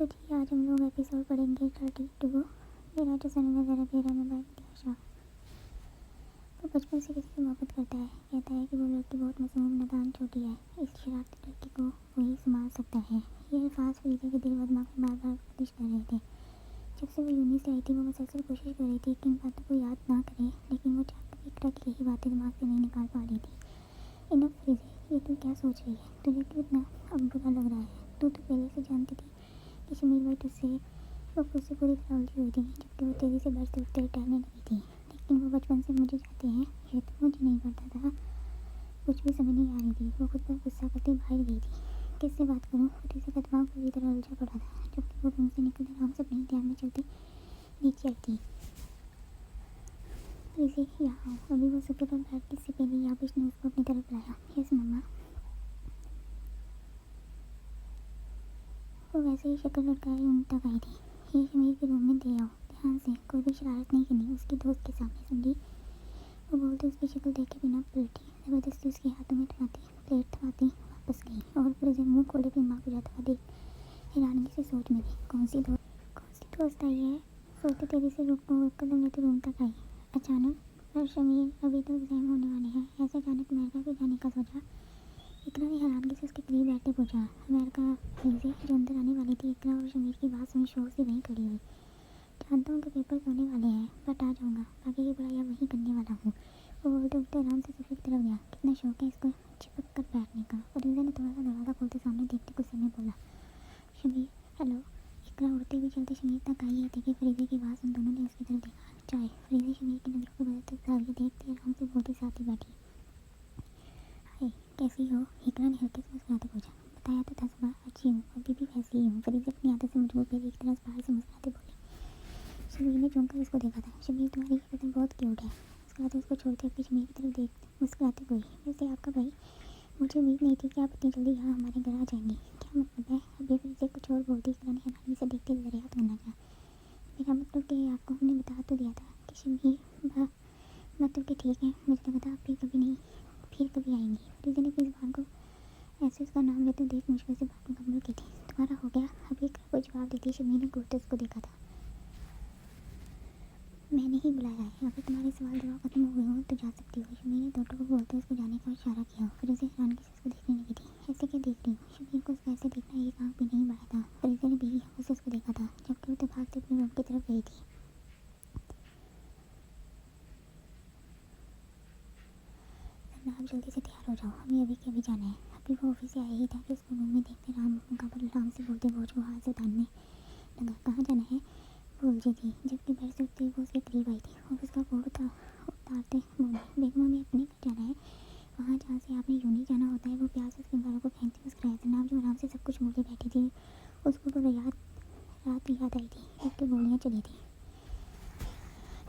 तो जी आज हम लोग एपिसोड पढ़ेंगे 32। मेरा जो सनम है ज़रा तेरा मैं बात की आशा। वो बचपन से किसी से मोहब्बत करता है। कहता है कि वो लड़की बहुत मासूम नादान छोटी है, इस शरारती लड़की को वही संभाल सकता है। ये अल्फाज फरीदा के दिल व दिमाग में बार बार गर्दिश कर रहे थे। जब से वो यूनी से आई थी वो मुसलसल कोशिश कर रही थी कि इन बातों को याद ना करे, लेकिन वो चाहकर भी इकरा की यही बातें दिमाग से नहीं निकाल पा रही थी। इनफ फरीदे, ये तू क्या सोच रही है? तुझे क्यों इतना अब बुरा लग रहा है? तू तो पहले से जानती थी कि शमीर भाई तुझसे वो उससे पूरी तरह उलझी हुई थी, जबकि वो तेज़ी से बढ़ते उठते टहलने लगी थी। लेकिन वो बचपन से मुझे चाहते हैं, ये तो मुझे नहीं पता था। कुछ भी समझ नहीं आ रही थी। वो खुद पर गुस्सा करती बाहर गई थी। किससे बात करूँ? फरीदा का दिमाग पूरी तरह उलझा पड़ा था, जबकि वो रूम से निकलते आराम से अपने ध्यान में चलती नीचे आई थी। फरीदे, यहाँ आओ। अभी वो सोफे पर बैठने से पहले याबिश ने उसको अपनी तरफ लाया। यस मम्मा। वो वैसे ही शक्ल लटकाए उन तक आई थी। ये शमीर के रूम में दे आओ, ध्यान से, कोई भी शरारत नहीं करनी उसकी दोस्त के सामने, समझी? वो बोलते उसकी शक्ल देख के बिना पलटी ज़बरदस्ती उसके हाथों में प्लेट थमाती वापस गई और फिर उसे मुंह खोले अपनी माँ को जाता हुआ देख हैरानगी से सोच में थी। कौन सी दोस्त आई है? सोते तेजी से कदम लेते रूम तक आई। अचानक, पर शमीर अभी तो एग्जाम होने वाले हैं, ऐसे अचानक अमेरिका क्यों जाने का सोचा? इकरा ने हैरानगी से उसके करीब बैठते पूछा। अमेरिका? फरीदे जो अंदर आने वाली थी, इकरा और शमीर की बात सुनी शोर से वहीं खड़ी हुई। जानता हूँ कि पेपर होने वाले हैं, बट आ जाऊँगा, बाकी की पढ़ाई वहीं करने वाला हूँ। वो बोलते उठते आराम से सोफे की तरफ गया। कितना शौक है इसको चिपक कर बैठने का। फरीदा ने थोड़ा सा दरवाज़ा खोलते सामने देखते गुस्से में बोला, शमीर हेलो। इकरा उड़ते हुए चलते शमीर तक आई है। देखी फरीदे की आवाज़, उन दोनों ने उसकी तरफ देखा। चाय? फरीदे शमीर की नज़रों को बदलते जारी देखती आराम से बोलते साथ ही बैठी। हाय, कैसी हो? इकरा ने हल्के से मुस्कुराते पूछा। बताया तो था सुबह, अच्छी हूँ, अभी भी वैसी ही हूँ। फरीदा अपनी आदत से मजबूर फिर एक तरह से बाहर से मुस्कुराते बोली। शमीर ने चौंक कर उसको देखा था। शमीर तुम्हारी बदन बहुत क्यूट है। मुस्कुराते उसको छोड़ते अपनी शमीर की तरफ देख मुस्कुराती हुई। वैसे आपका भाई, मुझे उम्मीद नहीं थी कि आप इतनी जल्दी यहाँ हमारे घर आ जाएंगी। क्या मतलब है? अभी फिर से कुछ और बोलती इकरा ने हैरानी से देखते हुए दरियाफ्त करना चाहा। मेरा मतलब कि आपको हमने बता तो दिया था कि शमीर मतलब कि ठीक है, मुझे लगा था आप फिर कभी आएंगी। फरीदा ने अपनी ज़ुबान को ऐसे उसका नाम लेते देख मुश्किल से बात मुकम्मल की थी। तुम्हारा हो गया? अभी इकरा को जवाब देती शमीर ने घूरते उसको देखा था। मैंने ही बुलाया है, अगर तुम्हारे सवाल जवाब खत्म हो गए हो तो जा सकती हो। शमीर ने डॉक्टर को बोलते उसको जाने का इशारा किया। फिर उसे हैरानगी से उसको देखने लगी थी। ऐसे क्या देख रही हूँ? शमीर को उसका ऐसे देखना एक आंख भी नहीं बढ़ा था। फरीदा ने भी उसे उसको देखा था, जबकि वो भागते अपने रूम की तरफ गई थी। आप जल्दी से तैयार हो जाओ, हमें अभी के अभी जाना है। अभी वो ऑफिस से आया ही था कि उसको रूम में देखते राम से बोलते वो जो हाथ से उतारने लगा। कहाँ जाना है? बोल जी थी, जबकि बेड से उठते ही वो उसके करीब आई थी और उसका कोट उतारते बोली, बेगम हमें अपने घर जाना है, वहाँ जहाँ से आपने यूनी जाना होता है। वो प्यार से उसके बालों को फेंकते मुस्कुराया। जनाब जो आराम से सब कुछ भूले बैठी थी, उसको वो रात याद आई थी जबकि गोलियाँ चली थी।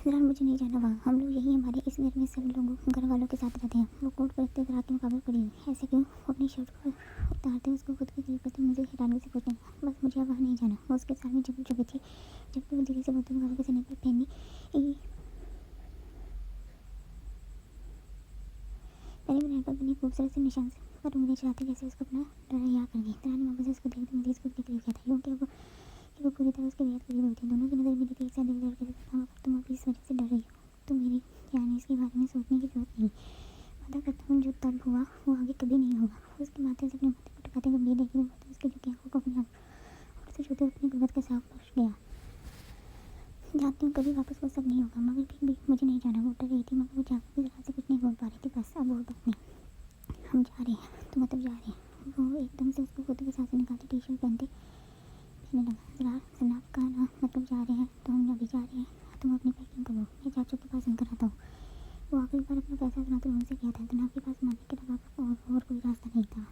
ज़रा मुझे नहीं जाना वहाँ, हम लोग यही हमारे इस घर में सब लोग घर वालों के साथ रहते हैं। वो कोट पहनते हुए रात के मुकाबले खड़ी हुई। ऐसे क्यों? अपनी शर्ट को उतारते उसको खुद के करीब करते मुझे हैरानी से पूछने लगा। बस मुझे अब वहाँ नहीं जाना। वो उसके सामने चुपी थी, जबकि वो धीरे से बोलते मुकाबले के सर पर पहनी पहले बनाने पर बनी खूबसूरत से निशान पर उंगली चलाते जैसे उसको अपना डरा याद कर गई। तरह ने वापस उसको देखते मजीद खुद के करीब किया था, क्योंकि वो पूरी तरह उसके बेहद करीब हुई थी। दोनों की नज़र मिली थी, एक साथ दिल धड़के था। मगर तुम अभी इस वजह से डर रही हो तो मेरी जान इसके बारे में सोचने की जरूरत नहीं। वादा करता हूँ जो तब हुआ वो आगे कभी नहीं होगा। उसके माथे से अपने माथे को टकाते गंभीर देखने बोलते उसकी झुकी आंखों को अपनी और उसे छूते अपनी गुर्बत का साफ पहुँच गया। जानती हूँ कभी वापस वो सब नहीं होगा, मगर फिर भी मुझे नहीं जाना। वो डर रही थी, मगर वो जाकर भी ज़रा से कुछ नहीं बोल पा रही थी। बस अब और बात नहीं, हम जा रहे हैं। तो मतलब जा रहे हैं? वो एकदम से उसको खुद के साथ से निकालते टी शर्ट कहने लगा। ज़रा जनाब का ना मतलब जा रहे हैं तो हम अभी जा रहे हैं, तुम अपनी पैकिंग करो, मैं चाचू के पास इनकर आता हूँ। वो आखिरी बार अपना फैसला सुनाते हुए उनसे किया था। जनाब के पास मानने के अलावा और कोई रास्ता नहीं था।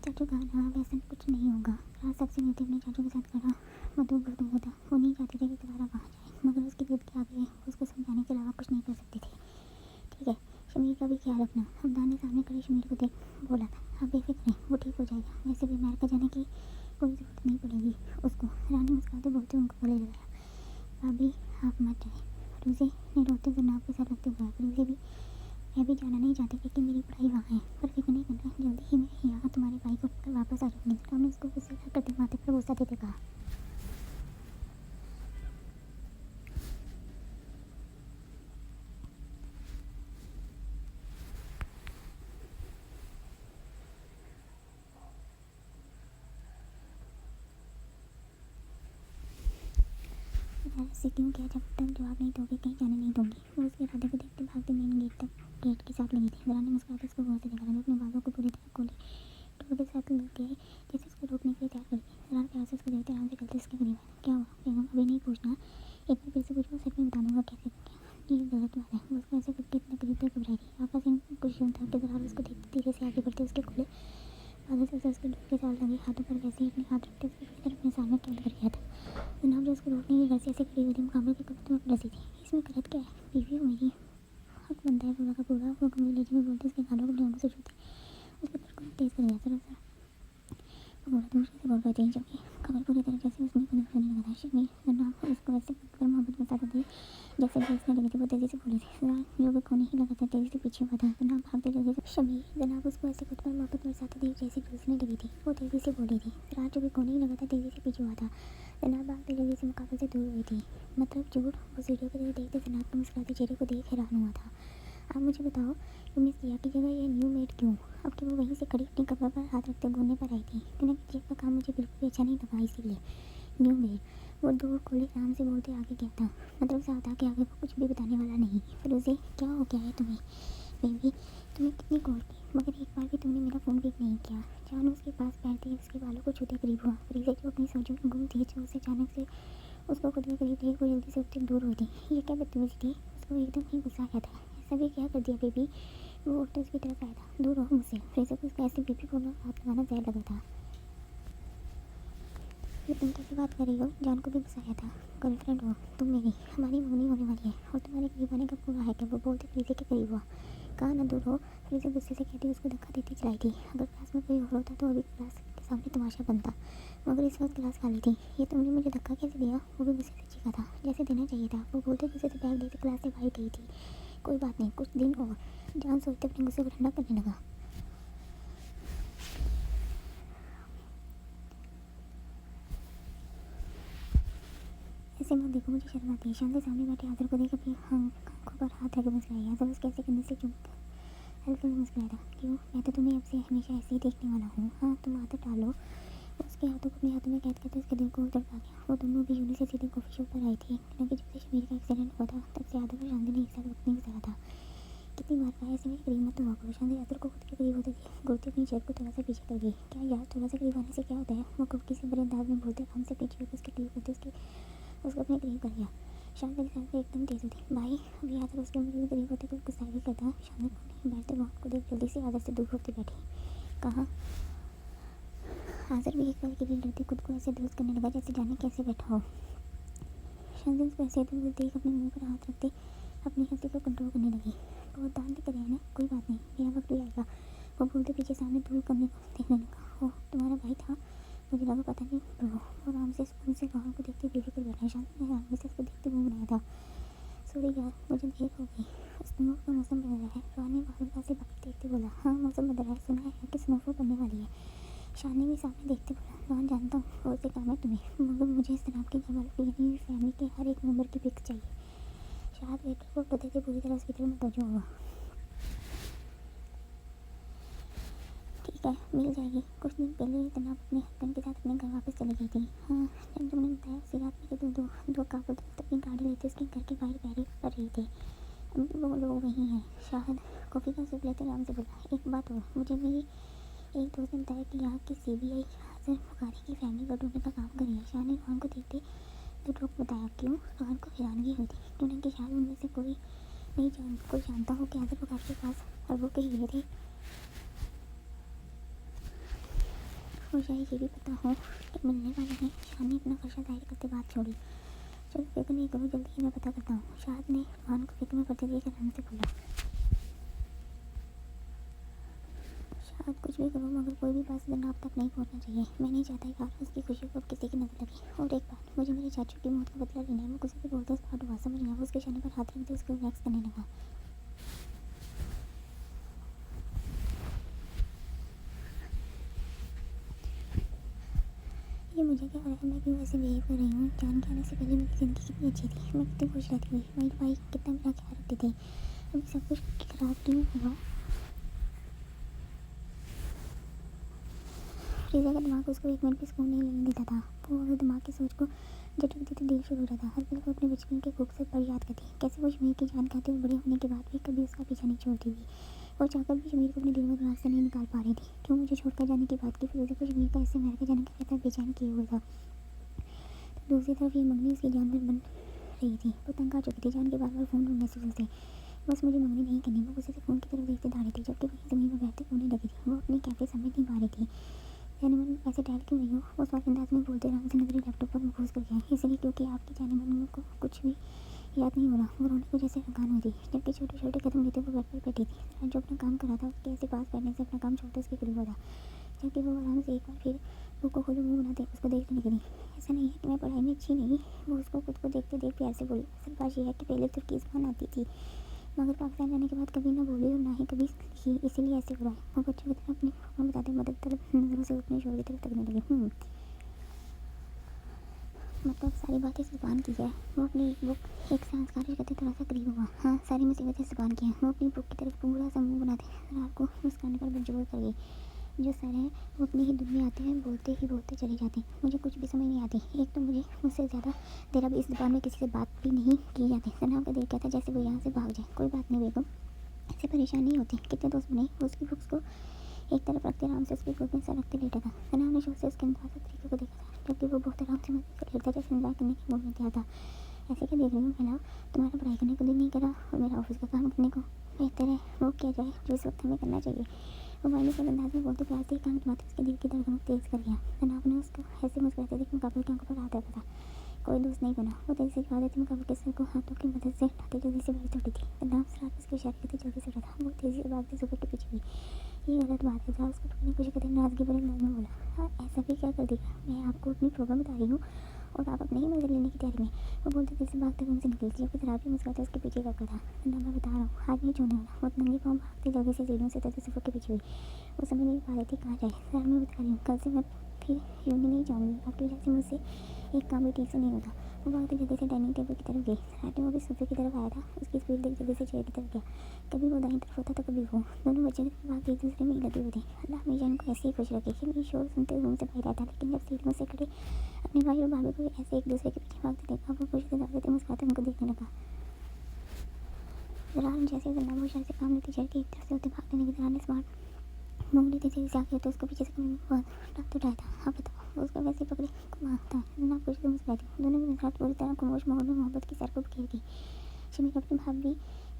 चाचू कहा ना वैसे कुछ नहीं होगा। रात सबसे मिलते अपने चाचू के साथ खड़ा मधु था। वो नहीं चाहते थे कि क्लारा वहाँ जाए, मगर उसकी जिद के आगे उसको समझाने के अलावा कुछ नहीं कर सकते थे। ठीक है, शमीर का भी ख्याल रखना। हमदान ने सामने खड़े शमीर को देख बोला था, आप बेफिक्र हैं, वो ठीक हो जाएगा। वैसे भी अमेरिका जाने की कोई ज़रूरत नहीं पड़ेगी उसको। रानी मुस्कुराते बोलते उनको गले लगाया। भाभी आप मत जाए। फरूज़े ने रोते जनाब के साथ रखते हुए। फरूज़े भी मैं भी जाना नहीं चाहती, लेकिन मेरी पढ़ाई वहाँ है। पर फिक्र नहीं करना, जल्दी ही मैं यहाँ तुम्हारे भाई को वापस आ जाऊँगी। हमने उसको गुस्से करते ऐसे क्यों किया? जब तक जवाब नहीं दोगे कहीं जाने नहीं दूंगी। वो उसके इरादे को देखते भागते मेन गेट के साथ लगी थी। ज़रा ने मुस्कुराते उसको गौर से देखा। रानू अपने बालों को पूरी तरह खोले डोर के साथ लग गए जैसे उसको रोकने के लिए तैयार कर दी। ज़रा प्यार से उसको देखते आराम से चलते उसके करीब आए। क्या हुआ बेगम? अभी नहीं पूछना, एक बार फिर से पूछो, सच में बता दूंगा कैसे क्या। ये गलत बात है। वो उसको ऐसे करके इतने करीब तक घबराई थी। आपका सिंह कुछ यूँ था कि ज़रा उसको देखते धीरे से आगे बढ़ते उसके खुले बालों से उसके डोर के साथ लगे हाथों पर वैसे ही अपने हाथ रखते उसकी पूरी तरह अपने सामने कैद कर गया था। जनाब जो उसको रोकने की घर से ऐसे खड़ी हुई थी मुकाबले के कब्जे में रसी थी। इसमें गलत क्या है? बीवी हो मेरी, हक बनता है पूरा का पूरा। वो गंभीर लहजे में बोलते उसके गालों को अपने होंठों से छूते उसके पर को तेज कर दिया। जरा वो बोला तो मुश्किल से बोल पाई थी जबकि खबर पूरी तरह जैसे उसने खुद होने लगा था। शर्मी जनाब उसको वैसे कर मोहब्बत में साथ दी जैसे बेचने लगी थी। वो तेज़ी से बोली थी। जरा जो भी खोने ही लगा था तेज़ी से पीछे हुआ था। जनाब भागते लगे शमी जनाब उसको ऐसे खुद पर मोहब्बत में साथ दी जैसे घुसने लगी थी। वो तेज़ी से बोली थी। जरा जो भी खोने ही लगा था तेज़ी से पीछे हुआ था। जनाब भागते लगे से मुकाबले से दूर हुई थी। मतलब झूठ? वो सीढ़ियों पर देखते जनाब के मुस्कुराते चेहरे को देख हैरान हुआ था। आप मुझे बताओ मिस दिया की जगह ये न्यू मेड क्यों? अब कि वो वहीं से खड़ी अपनी कमर पर हाथ रखते बोलने पर आई थी। कहने की चेक का काम मुझे बिल्कुल भी अच्छा नहीं लगा इसीलिए न्यू मेड। वो दो खोले आराम से बोलते आगे क्या था। मतलब ज़्यादा के आगे वो कुछ भी बताने वाला नहीं। फिर उसे क्या हो गया है तुम्हें बेबी? तुम्हें कितनी कॉल की मगर एक बार भी तुमने मेरा फ़ोन पिक नहीं किया। जान उसके पास बैठते उसके बालों को छूते करीब हुआ। फ्रीज़र जो अपनी सोचों में गुम थी जो उसे अचानक से उसको खुद के करीब देख वो जल्दी से उससे दूर हुई थी। ये क्या बदतमीजी थी? उसको एकदम ही गुस्सा आया था। ऐसा भी क्या कर दिया बेबी? वो उठते उसकी तरफ आया था। दूर रहो मुझसे। फ्रीज़र को उसका ऐसे बेबी बोलना हाथ लगाना जहर लगा था। ये तुम कैसी बात कर रही हो? जान को भी गुस्सा आया था। गर्लफ्रेंड हो तुम मेरी, हमारी मगनी होने वाली है और तुम्हारे करीब आने का पूरा है क्या? वो बोलते फ्रीज़र के करीब हुआ। कहा ना दूर हो। फ्रीज़र गुस्से से कहती उसको धक्का देती चलाई थी। अगर क्लास में कोई और होता तो अभी क्लास के सामने तमाशा बनता मगर इस वक्त क्लास खाली थी। ये तुमने मुझे धक्का कैसे दिया? वो भी गुस्से से चीखा था जैसे देना चाहिए था। वो बोलते गुस्से से बैग देते क्लास से बाहर गई थी। कोई बात नहीं कुछ दिन और। जान सोचते अपने गुस्से को ठंडा करने लगा। ऐसे मत देखो मुझे शर्म आती है। शान के सामने बैठे आदर को देख अपनी आँखों पर हाथ रख मुस्कुराई। आदर उसके ऐसे करने से चुप हल्के में मुस्कुराया था। क्यों? मैं तो तुम्हें अब से हमेशा ऐसे ही देखने वाला हूँ। हाँ तुम आदत डालो। उसके हाथों को अपने हाथों में कैद करते उसके दिल को धड़का गया। वो दोनों भी यूनी से सीधे कॉफ़ी शॉप पर आई थी। क्योंकि जब से शमीर का एक्सीडेंट हुआ था तब से आदर और शांति ने एक साथ वक्त नहीं गुजारा था। कितनी बार कहा ऐसे मेरे करीब मत हुआ करो। शांति आदर को खुद के करीब होते घूरती अपनी चेयर को थोड़ा सा पीछे कर गई। क्या यार थोड़ा सा करीब आने से क्या होता है? वो कुर्की से बड़े अंदाज में बोलते हम से अपनी चेयर को उसके करीब करते उसको अपने करीब कर गया। शांति की सांसें एकदम तेज होती। भाई अभी आदर उसके उम्र के करीब होते कुछ गुस्सा भी करता। शांति को नहीं बैठते वहाँ को देख जल्दी से आदर से दूर होती बैठी। कहा आदर भी एक पल के लिए डरती खुद को ऐसे दुरुस्त करने लगा जैसे जाने कैसे बैठा हो। शांति उसको ऐसे दूर देख अपने मुंह पर हाथ रखते अपनी हंसी को कंट्रोल करने लगी। बहुत दान करे है ना? कोई बात नहीं मेरा वक्त भी आएगा। वो बोलते पीछे सामने दूर कमरे को देखने लगा। ओह तुम्हारा भाई था? मुझे लगा पता नहीं। वो आराम से उनसे वहाँ को देखते बेफिक्र बैठा। शांति ने आराम से उसको देखते मुँह बनाया था। सॉरी यार मुझे देर हो गई। स्नोफॉल का मौसम बदल रहा है। रोहन ने बाहर से बाहर देखते बोला। हाँ मौसम बदल रहा है। सुना है कि स्नोफॉल पड़ने वाली है। शानी भी सामने देखते बोला। रोहन जानता हूँ और से काम है तुम्हें मगर मुझे इस तरह के घर वालों की यानी फैमिली के हर एक मेम्बर की पिक्स चाहिए। शायद वेटर को पता थे पूरी तरह उसकी तरफ मुतवज्जो हुआ। ठीक है मिल जाएगी। कुछ दिन पहले ही तनाव अपने हस्बैंड के साथ अपने घर वापस चली गई थी। हाँ जब तुमने बताया उसी रात में कि दो काबुल दोस्त अपनी गाड़ी लेते उसके घर के बाहर पहरे पर रहे थे। अभी वो लोग वहीं हैं। शायद कॉफ़ी का सिप लेते आराम से बोला। एक बात और मुझे मेरी एक दोस्त ने बताया कि यहाँ की CBI हाजिर बुखारी की फैमिली को ढूंढने का काम कर रही है। शाह ने रोहन को देखते तो रोक बताया। क्यों? रोहन को हैरानगी हुई थी क्योंकि शायद उनमें से कोई जानता हो कि हाजिर बुखारी के पास अरबों के हीरे थे और शायद ये भी पता हो कि मिलने वाले हैं। शाह ने अपना खर्चा जाहिर करते बात छोड़ी। चलो फिक्र नहीं करो जल्दी ही मैं पता करता हूँ। शायद ने रोहन को फिक्र में पड़ते देख आराम से बोला। शायद कुछ भी करो मगर कोई भी बात जनाब तक नहीं पहुँचना चाहिए। मैं नहीं चाहता कि आज उसकी खुशी को किसी की नजर लगे। और एक बात मुझे मेरे चाचू की मौत का बदला लेना है। वो गुस्से से बोलते स्पॉट हुआ समझ गया। वो उसके शाने पर हाथ रखते उसको रिलैक्स करने लगा। ये मुझे क्या है मैं क्यों ऐसे बिहेव कर रही हूँ? जान के आने से पहले मेरी ज़िंदगी कितनी अच्छी थी। मैं कितनी खुश रहती थी। मेरे भाई कितना मेरा ख्याल रखते थे। अभी सब कुछ खराब क्यों हुआ? फ्रीज़र का दिमाग उसको एक मिनट भी सुकून नहीं लेने देता था। वो अगर दिमाग की सोच को जब टूटती तो दिल शुरू हो रहा था। हर पल वो अपने बचपन के खूबसूरत पल याद करती, कैसे वो शमीर की जान खाते और बड़े होने के बाद भी कभी उसका पीछा नहीं छोड़ती थी। वो चाहकर भी शमीर को अपने दिल में दिमाग से नहीं निकाल पा रही थी। क्यों मुझे छोड़कर जाने की बात की फिरोज़ा को शमीर का ऐसे अमेरिका जाने का फैसला बेचैन किए हुआ था। तो दूसरी तरफ ये मंगनी उसकी जान में बन रही थी। वो तंग आ चुकी थी जान के बार-बार फ़ोन ढूँढने से। बस मुझे मंगनी नहीं करनी। वो गुस्से से फ़ोन की तरफ देखते दाढ़ी थी, जबकि वहीं ज़मीन पर बैठते रोने लगी थी। वो अपनी कैफ़े समझ नहीं पा रही थी। जाने मन ऐसे टहल क्यों रही हो? वो स्वार्थ अंदाज में बोलते रहा। उसे नज़रें लैपटॉप पर घूस कर गया, इसलिए क्योंकि आपकी जाने मन को कुछ भी याद नहीं हो रहा। वो रोने को जैसे थकान हुई थी, जबकि छोटे-छोटे कदम लेते वो बेड पर बैठी थी। जो अपना काम कर रहा था उसके ऐसे पास बैठने से अपना काम छोड़ते उसके करीब हो रहा, जबकि वो आराम से एक बार फिर बुक को खोले मुँह बनाते उसको देखने लगी। ऐसा नहीं है कि मैं पढ़ाई में अच्छी नहीं, वो उसको खुद को देखते देख प्यार से बोली। असल बात ये है कि पहले तुर्की ज़बान आती थी, मगर पाकिस्तान जाने के बाद कभी ना बोली और ना ही कभी लिखी, इसीलिए ऐसे हो रहा है। वो बच्चों की तरह अपनी फ़ोन बताते मदद तरफ नज़रों से अपने शोर की तरफ तकने लगी। मतलब सारी बातें ज़ुबान की है। वो अपनी बुक एक सांस खारिज करते थोड़ा सा करीब हुआ। हाँ, सारी मुसीबतें ज़ुबान की हैं। वो अपनी बुक की तरफ पूरा सा मुँह बनाते रात को मुस्कुराने पर मजबूर कर गई। जो सर है वो अपनी ही दुन में आते हैं, बोलते ही बोलते चले जाते हैं। मुझे कुछ भी समझ नहीं आती। एक तो मुझसे ज़्यादा देर अब इस ज़ुबान में किसी से बात भी नहीं की जाती। सनाम का दिल कहता जैसे वो यहाँ से भाग जाए। कोई बात नहीं बेगम, ऐसे परेशान नहीं होती। कितने दोस्त बने। वो उसकी बुक्स को एक तरफ रखते आराम से उसकी गोद में सर रखते लेटा था। सनाम ने शौक से उसके अंदाज़ तरीके को देखा था, जबकि वो बहुत आराम से मस्ती कर लेता जैसे मजाक करने के मूड में तैयार था। ऐसे क्या देख रही हूँ फैलाओ, तुम्हारा पढ़ाई करने को दिल नहीं करा और मेरा ऑफिस का काम करने को। बेहतर है वो किया जाए जो इस वक्त हमें करना चाहिए। वो मायूस अंदाज में बोलते प्यार से कान दबाते उसके दिल की धड़कन तेज कर दिया। सनाब ने उसको ऐसे मुस्कुराते देख मुकाबले की आंखों पर हाथ रखा था। कोई दोस्त नहीं बना। वो तेजी से जवाब देते मुकाबले के सर को हाथों की मदद से उठाते जल्दी से बारिश उठी थी। सनाब रात उसके इशारे करते जल्दी से उठा था। वो तेजी से भागते सुबह के पीछे हुई। ये गलत बात है। जहाँ उसको पकड़ने की कोशिश करते नाराज़गी भरे अंदाज में बोला, हाँ ऐसा भी क्या कर दिया? मैं आपको अपनी प्रॉब्लम बता रही हूँ और आप अपने ही मजे लेने की तैयारी में। वो बोलते तेज से भागते रूम से निकली, जबकि जरा भी मुस्कुराते उसके पीछे रखा था। मैं बता रहा हूँ आज नहीं छोड़ने वाला। वो नंगे पाँव भागते जल्दी से सीढ़ियों से उतरते सुबह के पीछे हुई। वो समझ नहीं पा रही थी कहाँ जाए। सर मैं बता रही हूँ कल से मैं फिर यूँ नहीं जाऊँगी। आपकी वजह से मुझसे एक काम भी ठीक से नहीं होता। वो भागते जल्दी से डाइनिंग टेबल की तरफ गई। रात में वो भी सोफे की तरफ आया था। उसकी स्पीड देख जल्दी से चेयर की तरफ गया। कभी वो दाईं तरफ होता तो कभी वो। दोनों बच्चे भाग एक दूसरे में लगे हुए थे। अल्लाह हमेशा इनको ऐसे ही खुश रखे। शमीर शोर सुनते रूम से बाहर आता, लेकिन जब सीढ़ियों से खड़े अपने भाई और भाभी को ऐसे एक दूसरे के पीछे भागते देखा, वो खुशी से दौड़ते मुस्कुराते उनको देखने लगा। दरार जैसे गन्ना वो शहर से काम लेती चढ़ के एक तरफ से होते भागने लगी। दरार ने स्मार्ट मोमली तेजी से आके तो उसको पीछे से हाथ उठाया था। हाँ बताओ। वो उसको वैसे पकड़े मांगता है ना खुशी से मुस्कुराती। दोनों के साथ पूरी तरह खामोश माहौल में मोहब्बत की सर को बिखेर दी। शमीर अपनी भाभी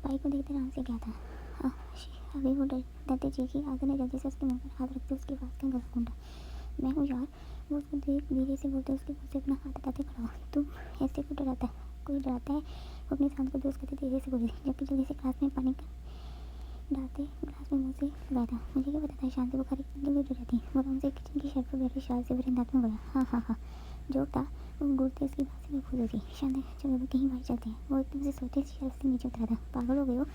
भाई को देखते आराम से गया था। हाँ अभी वो डरते चीखी। आगे ने जल्दी से उसके मुंह पर हाथ रखते उसके पास का गला घूंटा। मैं हूँ यार। वो उसको धीरे से बोलते उसके मुँह से अपना हाथ हटाते खड़ा हुआ। तुम ऐसे क्यों डराता है? कोई डराता है? वो अपनी सांस को दोस्त करते धीरे से बोली, जबकि जल्दी से ग्लास में पानी डालते ग्लास में मुँह से लगाया था। मुझे क्या पता था शांति बुखारी क्यों डर रहती। वो आराम से किचन की शेल्फ पर बैठी शाल से भरे अंदाज में बोला, हाँ जो था वो गुड़ते उसकी बात से महफूज होती। शांति चलो कहीं बाहर चलते हैं। वो एकदम से सोते शेल्फ से नीचे उतरा था। पागल हो गए हो,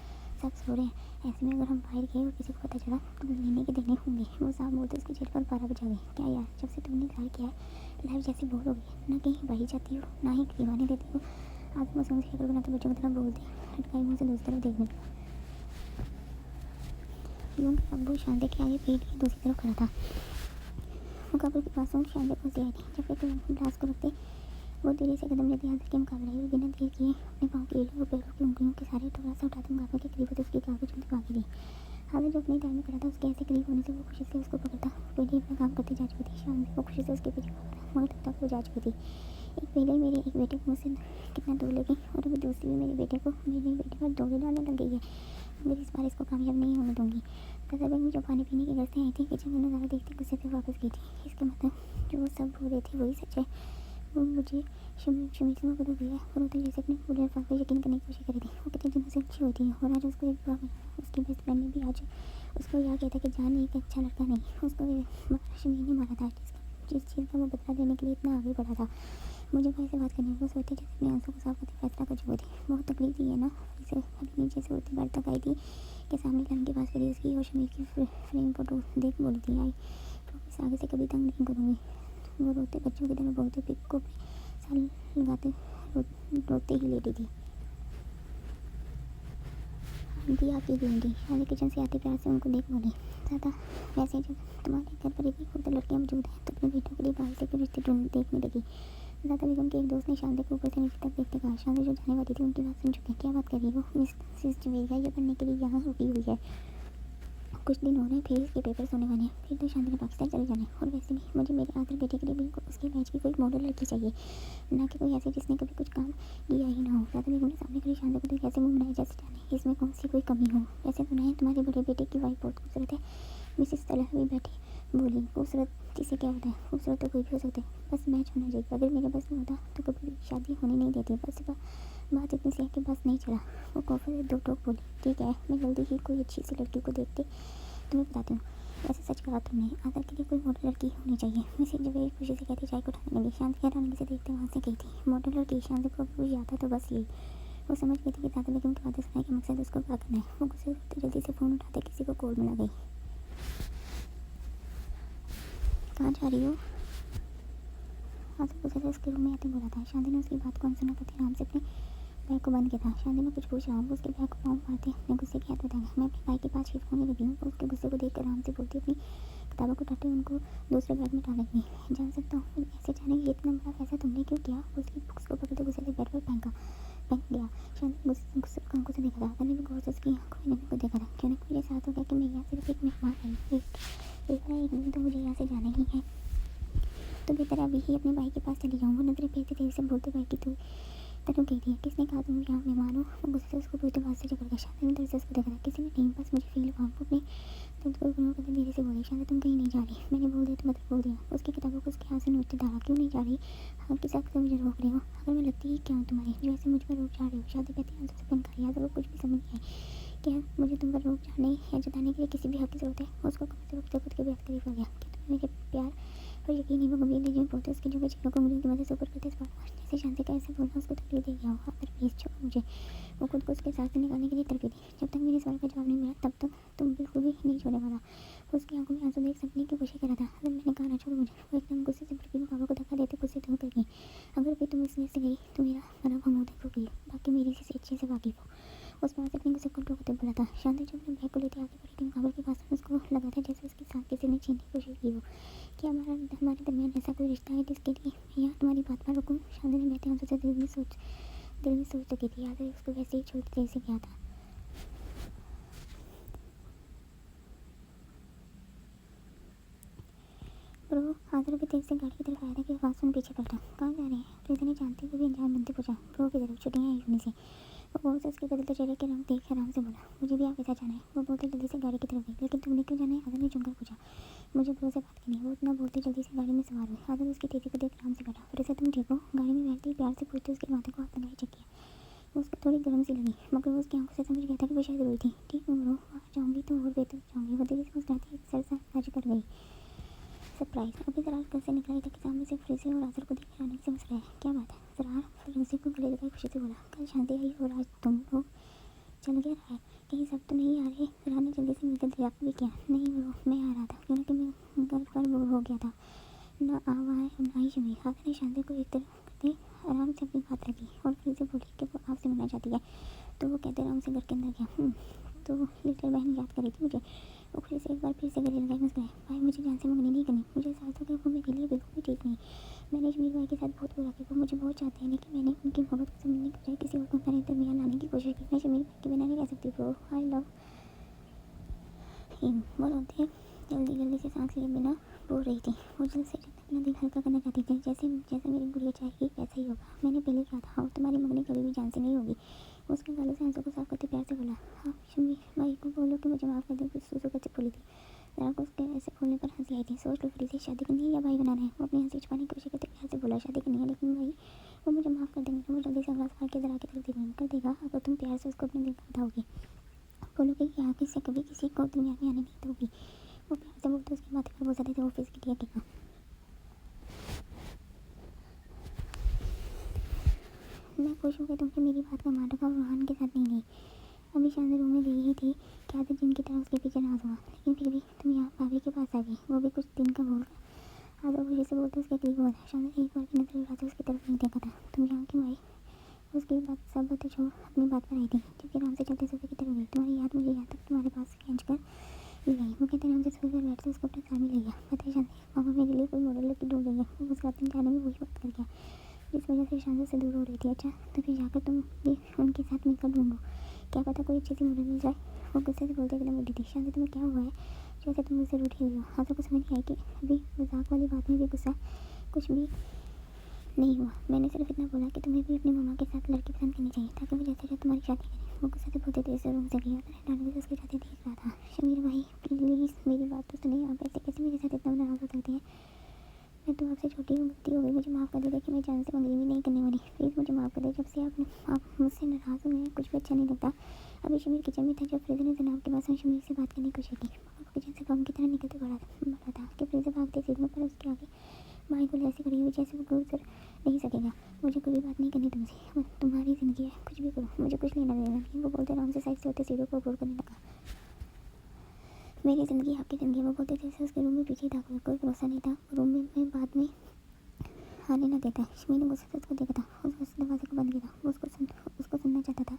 सब सो रहे हैं। ऐसे में अगर हम बाहर गए और किसी को पता चला तो लेने के देने होंगे। वो साहब बोलते उसकी जेल पर 12 बजा गए। क्या यार जब से तुमने ट्राई किया है लाइफ जैसी बोर हो गई। ना कहीं बाहर जाती हो ना ही दीवाने देती हो। आज मौसम से शक्ल बनाते बच्चों की तरफ बोलते लटकाई मुँह से दूसरी तरफ देखने यूँ कि अब्बू शांति के आगे पीठ की दूसरी तरफ खड़ा था। मुकाबले के पास शांति पहुँची आई थी। जब एक ग्लास को रखते वो धीरे से कदम लेते हाथ के मुकाबले आई। बिना देर किए अपने पाँव की एड़ियों और पैरों की उंगलियों के सारे टुकड़ा से उठाते मुकाबले के करीब होते उसकी गाल को चुनती भागी थी। हालांकि जो अपने टाइम में खड़ा था उसके ऐसे करीब होने से वो खुशी से उसको पकड़ता। पहले अपना काम करती जा चुकी थी। शाम में वो खुशी से उसके पीछे भाग मगर तब तक वो जा चुकी थी। एक पहले मेरे एक बेटे को मुझसे कितना दूर ले गई और अभी दूसरी भी मेरे बेटे पर दौड़े डालने लग गई है। मगर इस बार इसको कामयाब नहीं होने दूंगी। दादा बेगम जो पानी पीने के घर से आई थी किचन में नज़ारा देखते गुस्से से वापस गई थी। इसका मतलब जो वो सब हो रहे थे वही सच है। वो मुझे शमीर से बदल गया है। वो रोते जैसे अपने पूरे अल्फाज पर यकीन करने की कोशिश कर रही थी। वो कितने दिनों से अच्छी होती है और आज उसको एक बुरा मिला। उसकी बेस्ट फ्रेंड ने भी आज उसको यह कहता कि जान एक अच्छा लड़का नहीं उसको शमीर ने मारा था। जिस चीज़ का वो बदला लेने के लिए इतना आगे बढ़ा था। मुझे भाई से बात करनी है। वो सोचते जैसे अपने आंसू को साफ करते फैसला कर चुकी थी। बहुत तकलीफ दी है ना। इसे नीचे से उतनी बार तक आई थी कि सामने लाइन के पास खड़ी उसकी और शमीर की फ्रेम फोटो देख बोली थी, आई प्रॉमिस आगे से कभी तंग नहीं करूँगी। वो रोते बच्चों की तरह बोलते पिक को साल लगाते रोते ही लेटी थी। आंटी आपकी गूंगी शादी किचन से आते प्यार से उनको देख बोली, दादा वैसे जब तुम्हारे घर पर इतनी खूबसूरत लड़कियाँ मौजूद हैं तो अपने बेटों के लिए बाहर से क्यों रिश्ते ढूंढ देखने लगी। ज़्यादा बेगम के एक दोस्त ने शांति को ऊपर से नीचे तक देखते कहा। शांति जो जाने वाली थी उनकी बात सुन चुकी। क्या बात कर रही हो? मिसेस जवेरिया ये पढ़ने के लिए यहाँ रुकी हुई है। कुछ दिन हो रहे हैं, फिर इसके पेपर्स होने वाले हैं, फिर तो शांति ने पाकिस्तान चले जाना है। और वैसे भी मुझे मेरे आखिर बेटे के लिए भी उसके बैच की कोई मॉडल लड़की चाहिए, ना कि कोई ऐसी जिसने कभी कुछ काम किया ही ना हो। ज़्यादा बेगम ने सामने खड़ी शांति को देख ऐसे मुँह बनाया जैसे जाने इसमें कौन सी कोई कमी हो। वैसे तो नहीं, तुम्हारे बड़े बेटे की वाइफ बहुत खूबसूरत है। मिसेस तलह भी बैठी बोली। खूबसूरत इसे क्या होता है? खूबसूरत तो कोई भी हो सकता है, बस मैच होना चाहिए। अगर मेरे बस में होता तो कभी भी शादी होने नहीं देती। बस बात इतनी सी है कि बस नहीं चला। वो कॉफी से दो टोक बोली। ठीक है, मैं जल्दी ही कोई अच्छी सी लड़की को देखते तुम्हें बताती हूँ। वैसे सच कहा तुमने, आदर के लिए कोई मॉडल लड़की होनी चाहिए। मिसेस जवेरी खुशी से कहती चाय को उठाने लगी। शांति हैरानी से देखते वहाँ से गई थी। मॉडल लड़की शांति को कुछ याद था तो बस यही वो समझ गई थी कि ज़्यादा बेगम की बातें सुनाने का मकसद उसको क्या करना है। वो गुस्से होते जल्दी से फ़ोन उठाते किसी को कॉल मिला गई। कहाँ जा रही हो? आजकल गुस्से से उसके रूम में आते बोला था। शांति ने उसकी बात को अनसुना करते आराम से अपने बैग को बंद किया था। शांति में कुछ पूछ रहा हूँ, उसके बैग को पाँव मारते अपने गुस्से की याद बताया। मैं अपने भाई के पास शिफ्ट होने लगी हूँ। उसके गुस्से को देखकर आराम से बोलती अपनी किताबों को उठाते उनको दूसरे बैग में डाल लगी। जान सकता हूँ ऐसे जाने ये इतना बड़ा फैसला तुमने क्यों किया? उसकी बुक्स को पकड़ते गुस्से से बेड पर फेंक दिया। शांति गुस्से को आंखों से देखा था। मैंने भी गौर से उसकी आंखों में नमी को देखा था। अचानक मेरे साथ हो गया कि मैं यहाँ सिर्फ एक मेहमान आई। एक दिन तो मुझे यहाँ से जाना ही है, तो बेहतर अभी ही अपने भाई के पास चली जाऊँ। वो नजरें फेरते तेजी से बोलते भाई की तू तनु कह रही है। किसने कहा तुम यहाँ मेहमान हो? वो गुस्से से उसको पूरी आवाज़ से जकड़ गया। शांति ने दरअसल उसको देखा था। किसी ने नहीं, बस मुझे फील हुआ। वो अपने दर्द को इग्नोर करते धीरे से बोली। शांति तुम कहीं नहीं जा रही। मैंने बोल दिया तो मतलब बोल दिया। उसकी किताबों को उसके हाथ से नोचते डाला। क्यों नहीं जा रही? हाँ किस हक से मुझे रोक रहे हो? अगर मैं लगती ही क्या हूँ तुम्हारी जो ऐसे मुझ पर रोक जा रही हो? शांति कहती है आंसू से बनकर याद वो कुछ भी समझ नहीं आई। क्या मुझे तुम पर रोक जाने या जताने के लिए किसी भी हक की जरूरत है? उसको कमर से रोकते खुद के बेहद करीब आ गया। क्या तुम्हें मेरे प्यार पर यकीन नहीं? वो गंभीर लहजे में बोलते उसकी जो चीज़ों को उंगलियों की मदद से ऊपर करते जैसे शांति का ऐसे बोलना उसको तकलीफ दे गया हो। आखिर प्लीज छोड़ो मुझे। वो खुद को उसके साथ से निकालने के लिए तड़पी थी। जब तक मेरे सवाल का जवाब नहीं मिला तब तक तुम बिल्कुल भी नहीं छोड़ने वाला। उसकी आंखों में आंसू देख सकने की कोशिश कर रहा था। अगर मैंने कहा ना छोड़ो मुझे, वो एकदम गुस्से से भड़की मुकाबले को धक्का देते गुस्से धो कर गई। अगर भी तुम इसमें से गई तो मेरा बड़ा मुँह देखोगी, बाकी मेरी से अच्छे से वाकिफ हो। उस बात से अपने गुस्से को रोकते बोला था। शांति जब अपने बैग को लेते आगे बढ़ी थी मुकाबले के पास उसको लगा था जैसे उसकी सांस किसी ने छीनने की कोशिश की हो। क्या हमारे दरमियान ऐसा कोई रिश्ता है जिसके लिए मैं यहाँ तुम्हारी बात पर रुकूँ? शांति ने बहते आंसू से दिल में सोच लगी थी। याद है उसको वैसे ही छोड़ते जैसे गया था। ब्रो आदर भी तेज से गाड़ी की तरफ आया था कि आवाज़ सुन पीछे पलटा। कहाँ जा रहे हैं? प्रीति ने जानते हुए भी अनजान बनते पूछा। ब्रो की तरफ, छुट्टियाँ हैं यूनी से। वो बहुत से उसके बदलते चेहरे के रंग देख आराम से बोला। मुझे भी आपके साथ जाना है। वो बोलते जल्दी से गाड़ी की तरफ गई। लेकिन तुमने क्यों जाना है? आदर ने चुनकर पूछा। मुझे ब्रो से बात करनी है। वो इतना बोलते जल्दी से गाड़ी में सवार हुई। आदर उसकी तेजी को देख आराम से बैठा। फिर से तुम ठीक हो? गाड़ी में बैठते ही प्यार से पूछते उसके माथे को हाथ लगाए चेक किया। उसको थोड़ी गर्म सी लगी, मगर वो उसकी आंखों से समझ गया था कि वो शायद रोई थी। ठीक हूँ ब्रो, वहाँ जाऊँगी तो और बेहतर जाऊँगी। वो तेजी से मुस्कुराती एक सरसर कर गई। सरप्राइज। अभी जरार घर से निकला था कि सामने से फ्रीजे और आजर को देख आने से मुस्कुराया। क्या बात है? जरार फ्रीजे को गले लगाई खुशी से बोला। कल शांति आई और आज तुम लोग चल गया रहा है, कहीं सब तो नहीं आ रहे? जरार ने जल्दी से मिलकर दरियाफ्त भी किया। नहीं ब्रो, मैं आ रहा था क्योंकि मैं घर पर बोर हो गया था। ना आवा है और ना ही शमी। आदर ने शांति को एक तरफ करते आराम से अपनी बात रखी और फ्रीजे बोली कि वो आपसे मिलना चाहती है। तो वो कहते आराम से घर के अंदर गया। तो लिटिल बहन याद करी थी मुझे। वो फिर से एक बार फिर से गले लगाई मुस्कुराए। भाई मुझे जान से मंगनी नहीं करनी। मुझे एहसास हो गया वो मेरे लिए बिल्कुल भी ठीक नहीं। मैंने शमीर भाई के साथ बहुत बुरा किया। वो मुझे बहुत चाहते हैं लेकिन मैंने उनकी मोहब्बत को समझने की बजाय किसी और को हमारे दरमियान लाने की कोशिश की। मैं शमीर भाई के बिना नहीं रह सकती ब्रो। I love him. वो रोते जल्दी से सांस लिए बिना बोल रही थी। वो जल्द से जल्द अपना दिल हल्का करना चाहती थी। जैसे जैसे मेरी गुड़िया चाहेगी वैसा ही होगा। मैंने पहले कहा था और तुम्हारी मंगनी कभी भी जान से नहीं होगी। उसके गालों से आंसू को साफ करते प्यार से बोला। हाँ शमीर भाई को बोलो कि मुझे माफ़ कर दे। कुछ सूसू कर बोली थी। जरा को उसके ऐसे बोलने पर हंसी आई थी। सोच लो फ्रीज़े, शादी करनी है या भाई बनाना है? वो अपनी हंसी छुपाने की कोशिश करते प्यार से बोला। शादी करनी है लेकिन भाई वो मुझे माफ़ कर देंगे। वो जल्दी से अगला सवाल के जरा की तरफ देखने कर देगा अगर तुम प्यार से उसको अपने दिल का बताओगी। बोलोगे कि आगे से कभी किसी को दुनिया में आने नहीं दोगी। वो प्यार से बोलते उसके माथे पर बोल सकते थे। ऑफिस के लिए क्या मैं खुश हो गया तुमने मेरी बात का मान रखा और रोहान के साथ नहीं गई। अभी शांति रूम में गई ही थी कि आदत जिनकी तरह उसके पीछे नाज हुआ। लेकिन फिर भी तुम यहाँ भाभी के पास आ गई, वो भी कुछ दिन का बोल कर। आदत खुशी से बोलते उसके करीब हुआ था। शांति एक बार की नजर उड़ाते उसकी तरफ नहीं देखा था। तुम यहाँ क्यों आई? उसकी बात सब बातें छोड़ अपनी बात पर आई थी क्योंकि आराम से चलते सोफे की तरफ गई। तुम्हारी याद मुझे यहाँ तक तुम्हारे पास खींच कर ले आई। वो कहते आराम से सोफे पर बैठ से उसको अपने साथ में ले गया। पता है शांति पापा मेरे लिए कोई मॉडल लड़की ढूंढ रही है। वो उसका अपने जाने में वही बात कर गया। जिस वजह से शांति से दूर हो रही थी। अच्छा, तो फिर जाकर तुम भी उनके साथ मिलकर ढूंढो, क्या पता कोई अच्छी सी मदद मिल जाए। वो गुस्से से बोलते एकदम उठी थी। शांति, तुम्हें क्या हुआ है जैसे तुम मुझसे रूठी हुई हो? आंसू को समझ नहीं आई कि अभी मजाक वाली बात में भी गुस्सा कुछ भी नहीं हुआ। मैंने सिर्फ इतना बोला कि तुम्हें भी अपनी मम्मा के साथ लड़की पसंद करनी चाहिए ताकि वो जैसे तुम्हारी शादी करें। वो गुस्से से बोलते थे रूम से गई और डालने से उसकी शादी देख रहा था। शमीर भाई प्लीज़ मेरी बात तो सुनिए, आप ऐसे कैसे मेरे साथ इतना नाराज़ हो सकते हैं? मैं तो आपसे छोटी हूँ, गलती हो गई, मुझे माफ़ कर दे। देखिए मैं जान से मंगनी भी नहीं करने वाली, प्लीज़ मुझे माफ़ कर दे। जब से आप मुझसे नाराज़ हुए हैं कुछ भी अच्छा नहीं लगता। अभी शमीर किचन में था जब फ्रीज़र ने जनाब के पास शमीर से बात करने की कोशिश की। वो किचन से बम की तरह निकलते बढ़ा था कि फ्रीज़र भागते सीढ़ियों पर उसके आगे माई को ऐसे खड़ी हुई जैसे वो गुजर नहीं सकेगा। मुझे कोई भी बात नहीं करनी तुमसे, तुम्हारी ज़िंदगी है, कुछ भी करो, मुझे कुछ लेना देना नहीं। वो बोलते आराम से साइड से होते सीढ़ियों को अप्रोच करने लगा। मेरी ज़िंदगी आपकी ज़िंदगी। वो बोलते जैसे उसके रूम में पीछे ही दाखिल, कोई भरोसा नहीं था रूम में बाद में आने न देता। शमीर ने गुस्से से उसको देखा था, उस दरवाजे को बंद किया। वो उसको सुनना चाहता था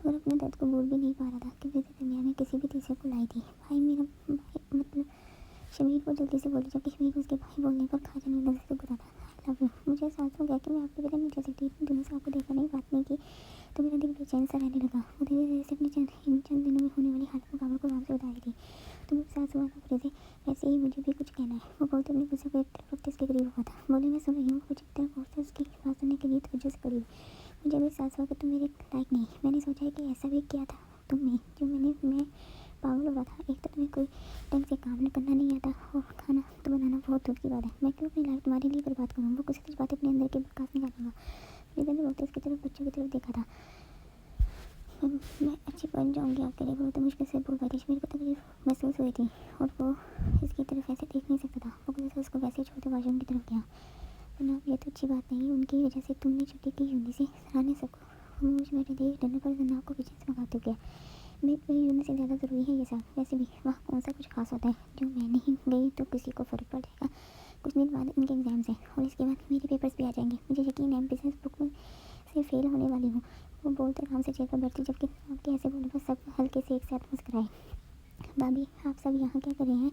पर अपने दर्द को बोल भी नहीं पा रहा था कि वैसे दुनिया में किसी भी तीसरे को लाई थी। भाई, मेरा भाई मतलब शमीर को जल्दी से बोली जबकि शमीर को उसके भाई बोलने पर खा जाने नजर से गुजरा था। I love you. मुझे एहसास हो गया कि मैं आपके बिना नहीं जा सकती। इतने दिनों से आपको देखा नहीं, बात नहीं की तो मेरा दिल बेचैन सा रहने लगा। वो धीरे धीरे से अपने इन चंद दिनों में होने वाली हालत मुकाबले को आराम से बता रही थी। तुम्हें एहसास हुआ ना फ्रीज़े, ऐसे ही मुझे भी कुछ कहना है। वो बोलते अपने गुस्से को एक तरफ रखते उसके करीब हुआ था। बोले मैं सुन रही हूँ। कुछ एक तरफ और से उसकी बात सुनने के लिए तवज्जो से करीब। मुझे भी एहसास हुआ कि तुम मेरे लायक नहीं। मैंने सोचा है कि ऐसा भी किया था तुमने जो मैं पागल हो रहा था। एक तो तुम्हें कोई ढंग से काम करना नहीं आता और खाना तो बनाना बहुत दूर की बात है। मैं क्यों अपनी लाइफ तुम्हारे लिए बर्बाद करूँ? वो कुछ बातें अपने अंदर के बर्खास्त निकालूंगा। फ्रीज़र ने रोते उसकी तरफ बच्चों की तरफ देखा था। मैं अच्छी बन जाऊँगी आपके लिए। वो तो मुश्किल से बोल पाई थी। मेरे को तकलीफ महसूस हुई थी और वो इसकी तरफ ऐसे देख नहीं सकता था। वो गुस्से से उसको वैसे छोड़ते वाशरूम की तरफ गया। जनाब ये तो अच्छी बात नहीं, उनकी वजह से तुमने छुट्टी की यूनी से सराहने सबको मुझ मेरे लिए डिनर पर जनाब को किचन से मंगाते हो गया। मेरे यूनी से ज़्यादा ज़रूरी है ये सब। वैसे भी वहाँ कौन सा कुछ खास होता है जो मैं नहीं गई तो किसी को फ़र्क पड़ जाएगा। कुछ दिन बाद इनके एग्ज़ाम्स हैं और इसके बाद मेरे पेपर्स भी आ जाएंगे। मुझे यकीन है बिजनेस बुक में से फेल होने वाली हूँ। वो बोलते आराम से चेयर पर बैठती जबकि आपके ऐसे बोलने पर सब हल्के से एक साथ मुस्कुराए। भाभी आप सब यहाँ क्या कर रहे हैं?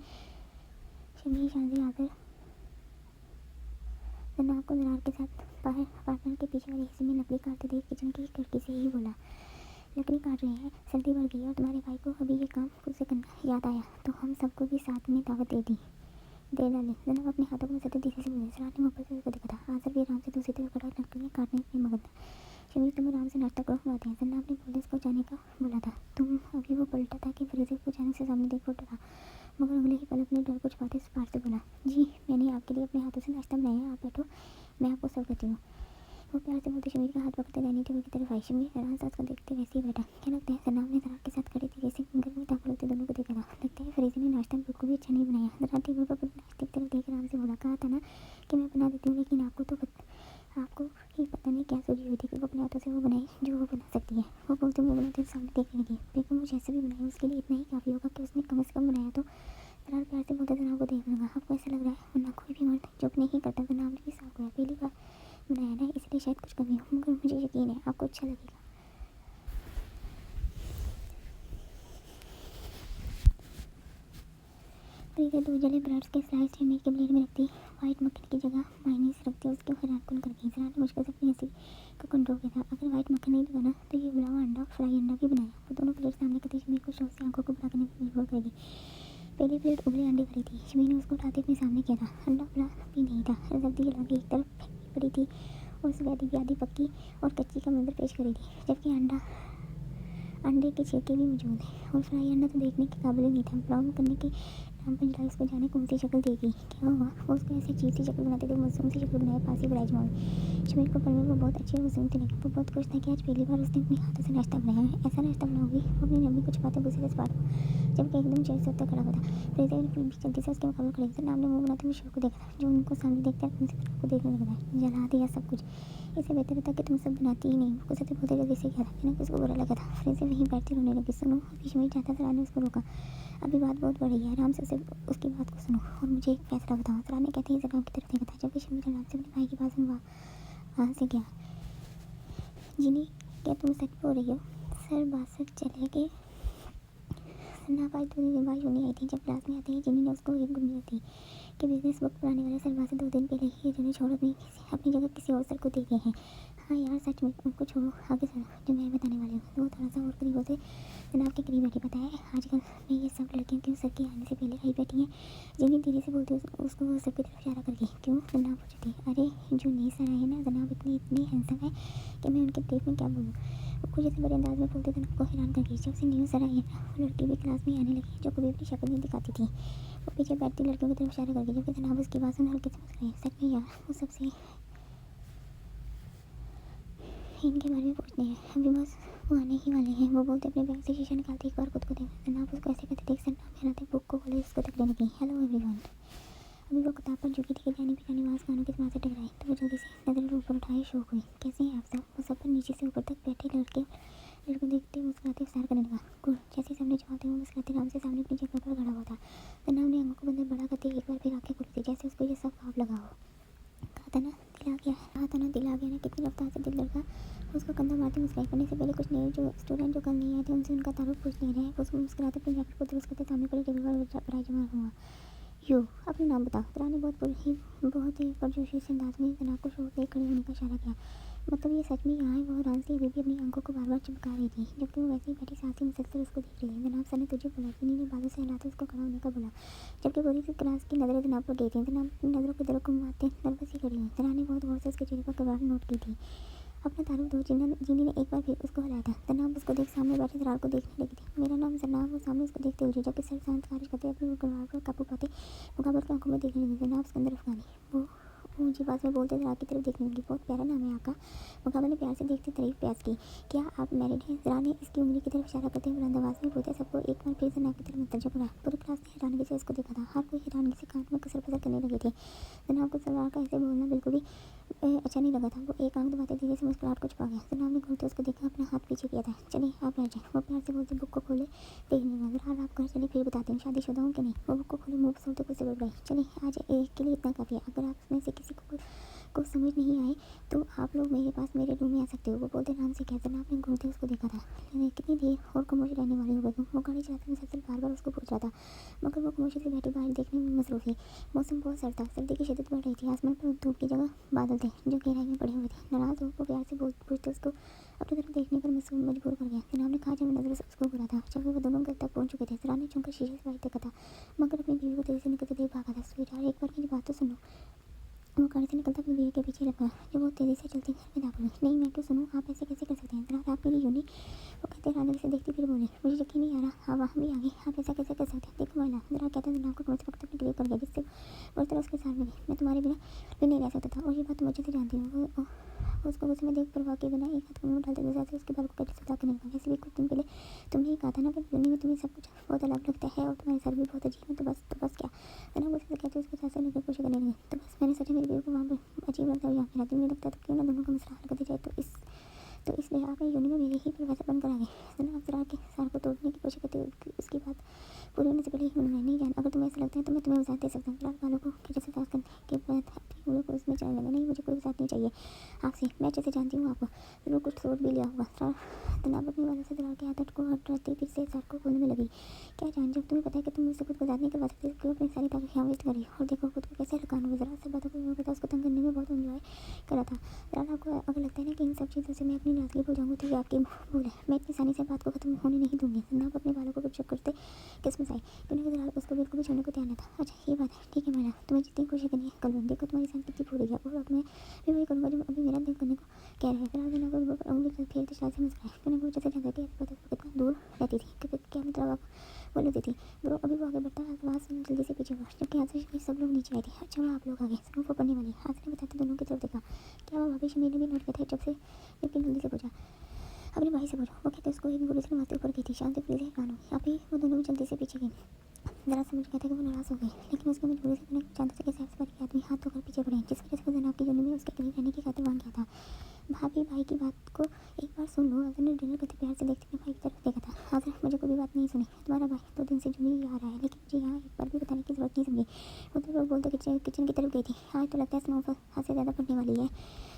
शमीर शांति आकर जनाब को दरार के साथ बाहर अपार्टमेंट के पीछे वाले हिस्से में लकड़ी काटते देख किचन की खिड़की से ही बोला, लकड़ी काट रहे हैं, सर्दी बढ़ गई और तुम्हारे भाई को अभी ये काम खुद से करना याद आया तो हम सबको भी साथ में दावत दे डाले। जनाब अपने हाथों को मसलते धीरे से बोले। सराहने मोहब्बत से उसको देखा था। आसर भी आराम से दूसरी तरफ खड़ा लकड़ियाँ काटने में मगन था। शमीर तुम आराम से नाश्ता करो, हम आते हैं। जनाब ने पुलिस को जाने का बोला था। तुम अभी वो पलटा था कि फ्रीज़र को अचानक से सामने देख उठा मगर अगले ही पल अपने डर को छुपाते पार से बोला, जी मैंने आपके लिए अपने हाथों से नाश्ता बनाया है, आप बैठो मैं आपको सर्व करती हूँ। वो प्यार से बोलते शमीर का हाथ पकड़ते डाइनिंग टेबल की तरफ आई। शमीर हैरान सास को देखते वैसे ही बैठा। क्या लगता है? जनाब ने दरार के साथ खड़े थे जैसे गर्मी दाखिल होते दोनों को देखा था। लगता है फ्रीज़र ने नाश्ता बिल्कुल भी अच्छा नहीं बनाया। दरार टेबल पर अपने नाश्ते की तरफ देख आराम से बोला, कहा था ना कि मैं बना देती हूँ, लेकिन आपको ही पता नहीं क्या सोची हुई थी कि वो अपने हाथों से वो बनाई जो वो बना सकती है। वो बोलते मुँह बनाते सामने देख रही थी। बेगम वो जैसे भी बनाई उसके लिए इतना ही काफ़ी होगा कि उसने कम से कम बनाया तो। दरार प्यार से बोलते जनाब को देख लूँगा। आपको ऐसा लग रहा है वरना कोई भी मर्द चुप नहीं करता। जनाब ने भी साफ हुआ, पहली बार बनाया ना इसलिए शायद कुछ कमी हो मगर मुझे यकीन है आपको अच्छा लगेगा। फ्रीज़र दो जले ब्रेड्स के स्लाइस शमीर के प्लेट में रखती। वाइट मक्खन की जगह मायनीस रखती उसके हैरान कुन कर गई। जरा ने मुश्किल से अपनी हंसी को कंट्रोल किया था। अगर वाइट मक्खन नहीं लगाना तो ये उबला हुआ अंडा फ्राई अंडा भी बनाया। वो दोनों प्लेट सामने करती शमीर को शौक से आंखों को बड़ा करने पर मजबूर करेगी। पहली प्लेट उबले अंडे भरी थी। शमीर ने उसको उठाते अपने सामने किया था। अंडा उबला भी नहीं था, जल्दी हिला के एक तरफ पड़ी थी और उस आधी आधी पक्की और कच्ची का मंजर पेश करी थी जबकि अंडे के छिलके भी मौजूद है और फ्राई अंडा तो देखने के काबिल नहीं था। ब्राउन करने के नाम पर जरा उसको जाने कौन सी शक्ल देगी। क्या हुआ? वो उसको ऐसी चीज़ सी शक्ल बनाते थे, मासूम सी शक्ल बनाए पास ही बड़ा अजमाओ। शमीर को पढ़ने में वो बहुत अच्छी और मासूम थी, लेकिन वो बहुत खुश था कि आज पहली बार उसने अपने हाथों से नाश्ता बनाया है। ऐसा नाश्ता बनाओगी? वो अपनी नमी को छुपाते गुस्से से सवाल जबकि एकदम चेयर से खड़ा हुआ था। फ्रीज़र भी जल्दी से उसके मुकाबले खड़े थे। नाम ने मुँह बनाते हुए शौक को देखा था जो उनको सामने देखता है उनसे तरफ को देखने लगा था। जला दिया सब कुछ, इससे बेहतर था कि तुम सब बनाती ही नहीं। वो गुस्से से बोलते जल्दी से किया था बिना किसी को बुरा लगा था। फ्रीज़र वहीं बैठती रोने लगी। सुनो, अभी शमीर चाहता सराह ने उसको रोका। अभी बात बहुत बड़ी है, आराम से उसे उसकी बात को सुनो और मुझे एक फैसला बताओ। सराह ने कहते ही जनाब की तरफ देखा था जबकि शमीर आराम से अपने भाई की बात सुनवा वहाँ से गया। जिनी क्या तुम सच बोल रही हो? सर बात सच चले कि जनाब आज 2 दिन बाद यूनी आई थी। जब क्लास में आते ही जिन्नी ने उसको एक गुड दी कि बिजनेस बुक पढ़ाने वाले सरवा से 2 दिन पहले ही जिन्हें छोड़ अपनी जगह किसी और सर को दे गए हैं। हाँ यार सच में उनको छोड़ो, आगे चलो जो मैं बताने वाली हूँ। वो थोड़ा सा और करीबों से जनाब के करीब बैठी। पता है आजकल में ये सब लड़कियाँ क्यों सर के आने से पहले आई बैठी हैं। जिन्नी धीरे से बोलती उसको वो सबकी तरफ इशारा करके क्यों जनाब पूछती, अरे जो नई सर आए ना जनाब इतनी हैंडसम है कि मैं उनके ब्रीफ में क्या बोलूँ। वो कुछ ऐसे बड़े अंदाज में बोलते थे आपको हैरान करके। जब से न्यू सर आई है ना वो लड़की भी क्लास में आने लगी जो कभी अपनी शक्ल नहीं दिखाती थी। वो पीछे बैठती लड़कियों की तरफ इशारा करके जबकि जनाब उसकी बात सुन हल्के से मुस्कुराए। सच में यार वो सबसे इनके बारे में पूछते हैं अभी बस वो आने ही वाले हैं। वो बोलते अपने बैग से शीशा निकालते एक बार खुद को देखा। जनाब उसको ऐसे कहते देख सकता मैं आते बुक को खोले उसको तकने लगी। Hello everyone. अभी वो किताब पर झुकी थी कि जानी पहचानी आवाज़ कानों के साथ से टकराई तो वो जल्दी से नजर ऊपर उठाए शौक हुई। कैसे हैं आप सब। वो सब पर नीचे से ऊपर तक बैठे लड़को देखते मुस्कुराते विस्तार करने लगा। गुड जैसे सामने जमाते हुए मुस्कुराते आराम से सामने अपनी जगह पर खड़ा हुआ था। जनाब ने आंखों को बंदर बड़ा करते एक बार फिर आंखें खोली थी जैसे उसको ये सब ख्वाब लगा हो। कहा था ना दिल आ गया ना कितनी रफ्तार से दिल लड़का उसको कंधा मारते मुस्कुराई। पढ़ने से पहले कुछ नए जो स्टूडेंट जो कल नहीं आए थे उनसे उनका तारुफ पूछ ले रहे हैं। उसको मुस्कुराते अपनी जैकेट को दुरुस्त करते सामने पड़े टेबल पर पढ़ाई जमा हुआ। यू अपना नाम बताओ। जरा ने बहुत ही परजोशी से अंदाज में जनाब को शोर देख खड़े होने का इशारा किया। मतलब ये सच में यहाँ है। वो हैरान सी अभी भी अपनी आंखों को बार बार चमका रही थी जबकि वो वैसे ही बैठी साथ ही मुसलसल उसको देख रही है। जनाब सर ने तुझे बोला कि ने बालों से हिलाते उसको खड़ा होने का बोला जबकि पूरी सी क्लास की नज़रें जनाब पर गई थी। जनाब अपनी नज़रों को इधर घुमाते नर्वस ही खड़ी हुई। जनाब ने बहुत गौर से उसके चेहरे पर घबराहट नोट की थी। अपना तारुफ दो। जीनी ने एक बार फिर उसको हलाया था। जनाब उसको देख सामने बैठे जरार को देखने लगी थी। मेरा नाम जनाब। वो सामने उसको देखते हुए जबकि सर शांत खारिज करते अपनी गड़बड़ पर काबू पाते मुकाबल की आंखों में देखने लगी। जनाब सिकंदर अफगानी। वो ऊंची बात में बोलते जरा की तरफ देखने लगी। बहुत प्यारा नाम है आपका। मुकाबले ने प्यार से देखते तारीफ प्यास की। क्या आप मैरिड हैं। जरा ने इसकी उंगली की तरफ इशारा करते हुए बुलंद आवाज में बोलते सबको एक बार फिर जनाब की तरफ मुतवज्जो करा। पूरी क्लास ने हैरानगी से उसको देखा था। हर कोई हैरानगी से कान में कसर पसर करने लगे थे। जनाब को सलवार का ऐसे बोलना बिल्कुल भी अच्छा नहीं लगा था। वो एक आंख दबाते धीरे से मुस्कुराहट को छुपा गया। जनाब ने घूरते उसको देखा अपना हाथ पीछे किया था। चलिए आप बैठ जाए। वो प्यार से बोलते बुक को खोले देखने लगा। जरा आप घर चले फिर बताते हैं शादीशुदा हूँ कि नहीं। वो बुक को खोले मुँह सुनते कुछ से गई। चलिए आज एक के लिए इतना काफ़ी है। अगर आप उसमें से किसी को समझ नहीं आए तो आप लोग मेरे पास मेरे रूम में आ सकते हो। वो बोलते नाम से क्या। जनाब ने घूरते उसको देखा था। कितनी देर और खामोश रहने वाली हो गई। वो गाड़ी चलाते मुसलसल बार बार उसको पूछ रहा था मगर वो खामोशी से बैठी बाहर देखने में मसरूफ थी। मौसम बहुत सर्द था। सर्दी की शिद्दत बढ़ रही थी। आसमान पर धूप की जगह बादल थे जो गहराई में पड़े हुए थे। नाराज हो वो प्यार से पूछते उसको अपनी तरफ देखने पर मजबूर कर गया। जनाब ने कहा जब नजर से उसको घूरा था जब वो दोनों घर तक पहुंच चुके थे। जरा ने चुनकर शीशे से बाहर देखा था मगर अपनी बीवी को तेजी से निकलते देख भागा था। स्वीट यार एक बार मेरी बात तो सुनो। वो गाड़ी से निकलता अपनी बीवी के पीछे लगा जो बहुत तेज़ी से चलती घर में दाखिल हुई। नहीं मैं क्यों सुनूँ। आप ऐसे कैसे कर सकते हैं। जरा आप मेरी यूनी। वो कहते हैरानी से देखती फिर बोले मुझे यकीन नहीं आ रहा। हाँ वहाँ भी आ गई। आप ऐसा कैसे कर सकते हैं। देखो महिला जरा कहते हैं जनाब को कमर से पकड़ते अपने करीब कर गया जिससे और तरह उसके साथ मिली। मैं तुम्हारे बिना भी नहीं रह सकता था और ये बात तुम अच्छे से जानती हूँ। वो उसको गुस्से में देख परवाह के बिना एक हाथ को मुँह डालते दूसरे से उसके बाल को कट से करने लगा। वैसे भी कुछ दिन पहले तुमने ही कहा था ना कि दुनिया में तुम्हें सब कुछ बहुत अलग लगता है और तुम्हारे सर भी बहुत अजीब है। तो बस क्या। जनाब गुस्से से कहते उसको साथ से लेकर कोशिश करने लगे। तो बस मैंने सोचा मेरी बीवी को वहाँ पर अजीब लगता है या मेरा दिल नहीं लगता तो क्यों ना दोनों का मसला हल करते जाए। तो इसलिए आप यूनि में मेरे ही प्रोफेसर बनकर आ गए। जनाब जरा के सार को तोड़ने की कोशिश करते हुए उसकी बात पूरी होने से पहले ही मैं नहीं जान। अगर तुम्हें ऐसा लगता है तो मैं तुम्हें वजाहत दे सकता हूँ। जरा बालों को खींचे से साफ करने के बाद अपनी उंगलियों को उसमें चलने लगा। नहीं मुझे कोई वजाहत नहीं चाहिए आपसे। मैं अच्छे से जानती हूँ आपको जरूर कुछ सोच भी लिया होगा। जनाब अपनी वालों से जरा के आदत को हटाती फिर से सर को खोलने में लगी। क्या जान जब तुम्हें पता है कि तुम मुझसे खुद को आज़ाद नहीं करवा सकते क्यों अपनी सारी ताकत यहाँ वेस्ट करी। और देखो खुद को कैसे हल्का हो। जरा सब बातों को पता उसको तंग करने में बहुत एंजॉय करा था। जरा आपको अगर लगता है ना कि इन सब चीज़ों से मैं अपनी नाराज़गी भूल जाऊँगी तो ये आपकी भूल है। मैं इतनी आसानी से बात को खत्म होने नहीं दूंगी। जनाब अपने बालों को चेक करते किस्मत आई क्योंकि जरा उसको बिल्कुल भी छोड़ने को तैयार न था। अच्छा ये बात है ठीक है मैडम तुम्हें जितनी खुशी करनी है कर लो। देखो तुम्हारी सांस कितनी पूरी है और अब मैं भी वही करूँगा जो अभी मेरा दिल करने को कह रहा है। फिर जनाब उंगली फेरते शायद से मुस्कुराए क्योंकि वो जैसे जानता कि ऐसी बात उसको कितना दूर रहती थी। क्या मतलब आप वो लेती थी। ब्रो अभी वो आगे बढ़ता आवाज़ सुन जल्दी से पीछे हुआ जबकि आज सब लोग नीचे आए थे। अच्छा वहाँ आप लोग आगे सब वो पढ़ने वाली आज ने बताते दोनों की तरफ देखा। क्या वो भाभी शमीर ने भी नोट किया था जबकि जल्दी से पूछा अपने भाई से पूछा। वो कहते उसको एक गोली से नवाजते ऊपर की थी। शांति पुलिस है कानून अभी वो दोनों भी जल्दी से पीछे गई। जरा समझ गया था कि वो नाराज़ हो गई लेकिन उसके मजबूरी से मैंने जानता था कि साफ सफाई के आदमी हाथ धोकर पीछे पड़े जिस वजह से जनाब की यूनि में उसके करीब रहने की खातिर मांग किया था। भाभी भाई की बात को एक बार सुन लो। आज़र ने डिनर करते प्यार से देखते हुए भाई की तरफ देखा था। आज़र मुझे कोई बात नहीं सुनी। तुम्हारा भाई 2 दिन से जुनी आ रहा है लेकिन मुझे यहाँ एक बार भी बताने की जरूरत नहीं समझी। उधर वो बोलते किचन की तरफ गई थी। आज तो लगता है स्नोफॉल हद से ज़्यादा पड़ने वाली है।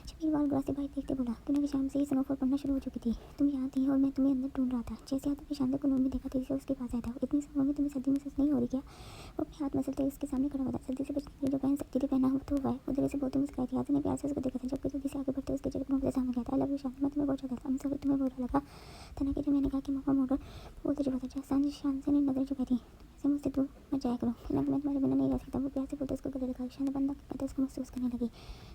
शमीर वाल ग्लास से बाहर देखते बोला, क्योंकि शाम से ही स्नोफॉल पड़ना शुरू हो चुकी थी। तुम यहाँ थी और मैं तुम्हें अंदर ढूंढ रहा था। जैसे हाथ अपने शानदार कुनून में देखा तेजी से उसके पास आया था। इतनी सुबह में तुम्हें सर्दी महसूस नहीं हो रही क्या? वो अपने हाथ मसलते उसके सामने खड़ा हुआ था। सर्दी से बचने के लिए जो पहन सकती थी पहना हुआ तो हुआ है। उधर से बोलते मुस्कुराई थी। हाथ ने प्यार से उसको देखा था। जबकि जल्दी से आगे बढ़ते उसके चेहरे पर मुझे सामने गया था। आई लव यू शांति, मैं तुम्हें बहुत चाहता था। सॉरी तुम्हें बुरा लगा था ना कि जब मैंने कहा कि मौका मोड़कर बोलते चुका था। सांझ शांत से नजर झुकाई थी। ऐसे मुझसे दूर मत जाया करो, मैं तुम्हारे बिना नहीं रह सकता। वो प्यार से बोलते उसको गले लगा। शांत बंदा कहते उसको महसूस करने लगी।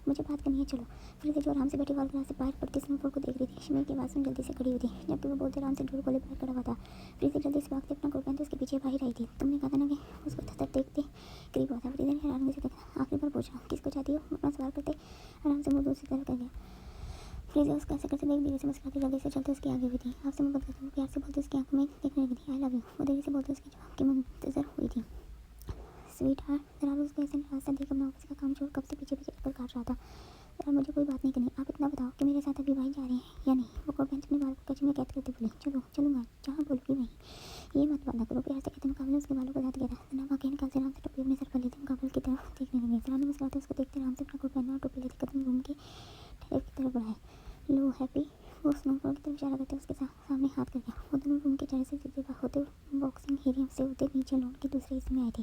मुझे बात करनी है, चलो। फिर जो आराम से बैठी वाल ग्लास से बाहर पड़ती स्नोफॉल को देख रही थी। शमीर की आवाज़ में जल्दी से खड़ी हुई थी, जबकि वो बोलते आराम से डोर खोले बाहर खड़ा हुआ था। फिर से जल्दी से भागते अपना कोट पहनते उसके पीछे बाहर आई थी। तुमने कहा था ना कि उसको थर देखते करीब हुआ था। फ्रीजर ने हैरानी से देखा। आखिरी बार पूछा, किसको चाहती हो? अपना सवाल करते आराम से मुँह दूसरी तरफ कर गया। फ्रीजर उसको ऐसे करते देख धीरे से मुस्कुराती जल्दी से चलते उसकी आगे हुई थी। आपसे मुँह बदलते वो प्यार से बोलते उसकी आंखों में देखने लगी थी। आई लव यू वो देरी से बोलते उसके जवाब की मुंतजर हुई थी। स्वीट हार्ट जरा उसको ऐसे रास्ता देकर अपना ऑफिस का काम छोड़ कब से पीछे चक्कर काट रहा था। जरा मुझे कोई बात नहीं करनी, आप इतना बताओ कि मेरे साथ अभी भाई जा रहे हैं या नहीं? वो कोट बेंच अपने बाल को कच्चे में कैद करते बोली, चलो चलूँगा जहाँ बोलूँगी वहीं। ये मत वादा करो। प्यार से कहते मुकाबले उसके बालों को साथ किया था। जनाब आके निकाल से आराम से टोपी अपने सर पर लेते मुकाबले की तरफ देखने लगे। जनाब ने मुस्कुराते उसको देखते आराम से अपना कोट पहना और टोपी लेते कदम घूम के टेरेस की तरफ बढ़ाए। लो हैप्पी वो स्नोफॉल की तरफ इशारा करते उसके सामने हाथ कर गया। वो दोनों रूम के चारों से सीधे होते बॉक्सिंग एरिया से होते नीचे लॉन के दूसरे हिस्से में आए थे।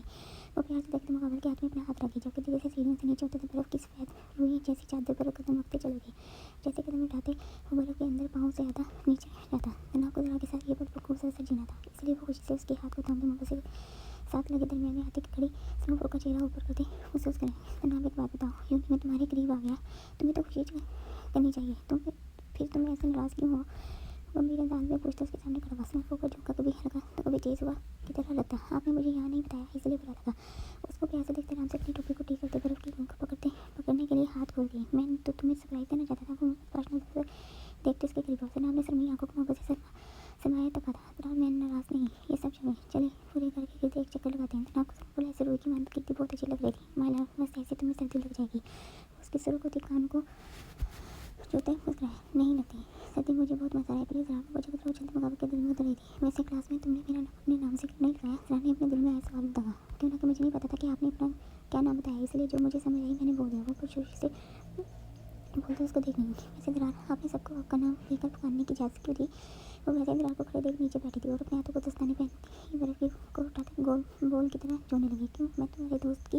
वो प्यार से देखते मुकाबले के हाथ में अपना हाथ रखी, जबकि धीरे से सीढ़ियों से नीचे उतरते बर्फ की सफेद रुई जैसी चादर पर कदम रखते चले गए। जैसे कदम उठाते वो बर्फ के अंदर पाँव से आधा नीचे जाता। जनाब को जरा के साथ ये पल खूबसूरत से जीना था, इसलिए वो खुशी से उसके हाथ को थामते मोहब्बत से साथ लगे दरमियान में आते खड़ी स्नोफॉल का चेहरा ऊपर करते महसूस करें। जनाब एक बात बताओ, यूँ मैं तुम्हारे करीब आ गया, तुम्हें तो खुशी करनी चाहिए। फिर तुम ऐसे नाराज़ क्यों हो? गंभीर अंदाज में पूछता उसके सामने खड़ा हुआ। स्नोफॉल का झुमका कभी हल्का तो कभी तेज हुआ की तरह लगता। आपने मुझे यहाँ नहीं बताया इसलिए बुरा लगा। उसको प्यार से देखते आराम से अपनी टोपी को ठीक करते बर्फ की बूंद को पकड़ने के लिए हाथ खोल दिए। मैं तो तुम्हें सरप्राइज देना चाहता था। वो पर्सनल देखते उसके करीब पहुंचे। नाम ने शर्मी आंखों को मोहब्बत से समाया तका था। जनाब मैं नाराज़ नहीं, ये सब चले चले पूरे घर के गिरते एक चक्कर लगाते हैं। जनाब को स्नोफॉल ऐसे रोई की मान कितनी बहुत अच्छी लग रही थी। माय लव बस ऐसे तुम्हें सर्दी लग जाएगी। उसके सुरों को कान को जोते मुस्कुराए, नहीं लगती सर्दी, मुझे बहुत मजा आया। प्लीज़ जनाब वो जगह वो चलते मुकाबले के दिल में उतर रही थी। वैसे क्लास में तुमने मेरा नाम अपने नाम से क्यों नहीं लगाया? जरा ने अपने दिल में आया सवाल दगा, क्यों ना कि मुझे नहीं पता था कि आपने अपना क्या नाम बताया, इसलिए जो मुझे समझ आई मैंने बोल दिया। वो कुछ से बोलते उसको देखने लगी। वैसे दरार आपने सबको आपका नाम लेकर पुकारने की इजाज़त क्यों दी? वो वैसे दरार को खड़े देख नीचे बैठी थी और अपने हाथों को दस्ताने पहन बर्फ की को उठाकर गोल बोल की तरह जोड़ने लगी। क्यों मैं तुम्हारे दोस्त की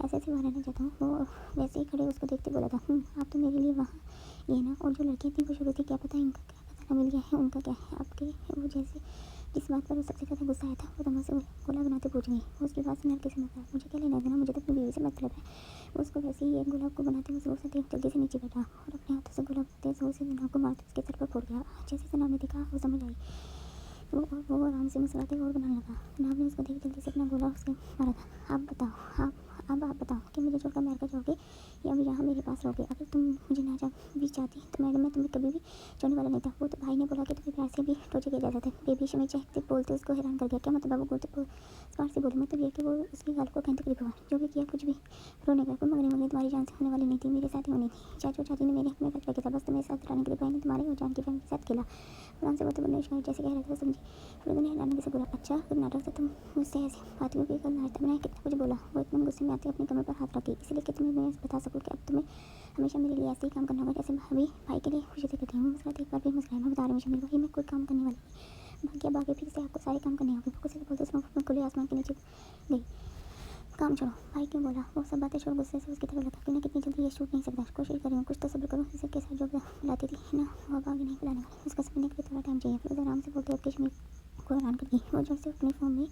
ऐसे ऐसे रहना चाहता हूँ। वो वैसे ही खड़े उसको देखते बोला था, आप तो मेरे लिए वहाँ ये ना, और जो लड़कियाँ इतनी खुश हो रही थी क्या पता इनका क्या खजाना मिल गया है, उनका क्या है आपके? वो जैसे जिस बात पर वो सबसे ज़्यादा गुस्सा आया था वो तमा से गोला बनाते पूछ गई। उसकी बात सुनकर किसी ने कहा, मुझे क्या लेना देना, मुझे तो अपनी बीवी से मतलब है। उसको वैसे ही एक गुलाब को बनाते हुए जोर से जल्दी से नीचे बैठा और अपने हाथों से गुलाब बनाते जोर से जनाब को मारते उसके सर पर फोड़ गया। जैसे जनाब ने देखा वो समझ आई। वो आराम से मुस्कुराते और बनाने लगा। जनाब ने उसको देख जल्दी से अपना गोला उसके मारा था। आप बताओ आप बताओ कि मुझे छोड़कर अमेरिका जाओगे या अभी यहाँ मेरे पास रहोगे? अगर तुम मुझे ना भी चाहती तो मैं तुम्हें कभी भी छोड़ने वाला नहीं था। वो तो भाई ने बोला कि तुम्हें प्यार से भी टोचे की इजाज़त है। बेबी शमी चहकते बोलते उसको हैरान कर गया। क्या मतलब? वो बोलते स्पार से बोली, मतलब ये कि वो उसकी गाल को कहते करीब हुआ, जो भी किया कुछ भी रोने का कोई मगनी तुम्हारी जान से होने वाली नहीं थी, मेरे साथ ही होनी थी। चाचू चाची ने मेरे हक में फैसला किया था, बस तुम्हें साथ रहने के लिए भाई ने तुम्हारे और जान की फैमिली के साथ खेला। आराम से बोलते बोलने जैसे कह रहा था समझी। फिर उन्होंने हैरानी से बोला, अच्छा कर्नाटक से तुम मुझसे ऐसी बातों की कल नाश्ता बनाया, कितना कुछ बोला। वो एकदम गुस्से में आते अपने कमर पर हाथ रखी, इसलिए कि तुम्हें मैं बता सकूँ कि अब तुम्हें हमेशा मेरे लिए ऐसे ही काम करना होगा जैसे भाभी भाई के लिए खुशी से करती हूँ। मुस्कुराते एक बार फिर मुस्कुराया। मैं बता रही हूँ शमीर भाई मैं कोई काम करने वाली नहीं। भाग्य फिर से आपको सारे काम करने होंगे। वो गुस्से से बोलते स्नोफॉल खुले आसमान के नीचे गई। काम छोड़ो भाई क्यों बोला? वो सब बातें छोड़ गुस्से से उसकी तरफ लगा। क्यों ना कितनी जल्दी ये छूट नहीं सकता। कोशिश कर रही हूँ, कुछ तो सब्र करो। इसी के साथ जो बुलाती थी ना वो अब आगे नहीं बुलाने वाली। उसका समझने के लिए थोड़ा टाइम चाहिए। फिर आराम से बोलते अब कश्मीर को हैरान कर दी। वो जब से अपनी फॉर्म में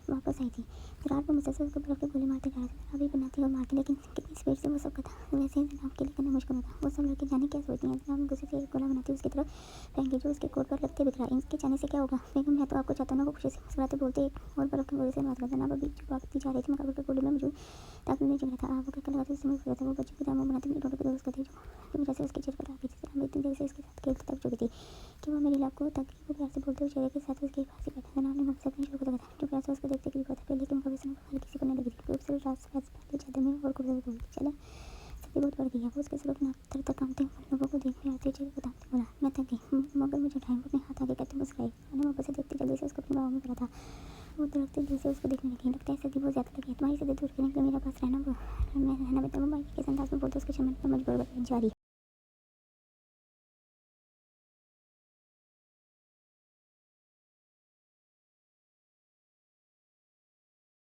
वापस आई थी। जनाब को मुसलसल उसको बर्फ के गोले मारते जा रहे थे। जनाब भी बनाती और मारती, लेकिन कितनी स्पीड से वो सब करता वैसे ही जनाब के लिए करना मुश्किल होता। वो सब लड़के जाने क्या सोचती हैं। जनाब गुस्से से एक गोला बनाती उसकी तरफ फेंकी जो उसके कोट पर लगते बिखरा। इनके जाने से क्या होगा बेगम? मैं तो आपको चाहता हूँ। वो खुशी से मुस्कुराते बोलते एक और बर्फ के गोले से मारता। जनाब अभी भागती जा रही थी मुकाबले के गोले में मौजूद ताकि नहीं चल रहा था। वो कहकर लगाते उससे मुस्कुराता। वो बच्चों की तरह मुँह बनाती अपनी टोटो पर दोस्त करती जो वजह से उसके चेहरे पर आ गई थी। जनाब इतनी देर से उसके साथ खेलती थक चुकी थी कि वो मेरी लाभ को तक वो प्यार से बोलते हुए चेहरे के साथ उसके पास ही बैठा। जनाब ने मुझसे अपनी शुरू को देखा जो प्यार से उसको देखते करीब होता। पहले के मुकाबले से हल्की सी करने लगी थी। खूबसूरत रात सफेद पहले चादर में और खूबसूरत हो गई। चले सर्दी बहुत बढ़ गई है। वो उसके सिर अपना थर थर कांपते हुए लोगों को देख रहे आते चेहरे को बोला, मैं थक गई मगर मुझे उठाएं। वो अपने हाथ आगे करते मुस्कुराई। मैंने वापस से देखते जल्दी से उसको अपने बाहों में भरा था। वो दरख्त से दूर से उसको देखने लगी। लगता है सर्दी बहुत ज़्यादा लगी है, तुम्हारी सर्दी दूर करने के लिए मेरे पास रहना बेहतर है। बाकी कैसे अंदाज में बोलते उसके शर्मन पर मजबूर जारी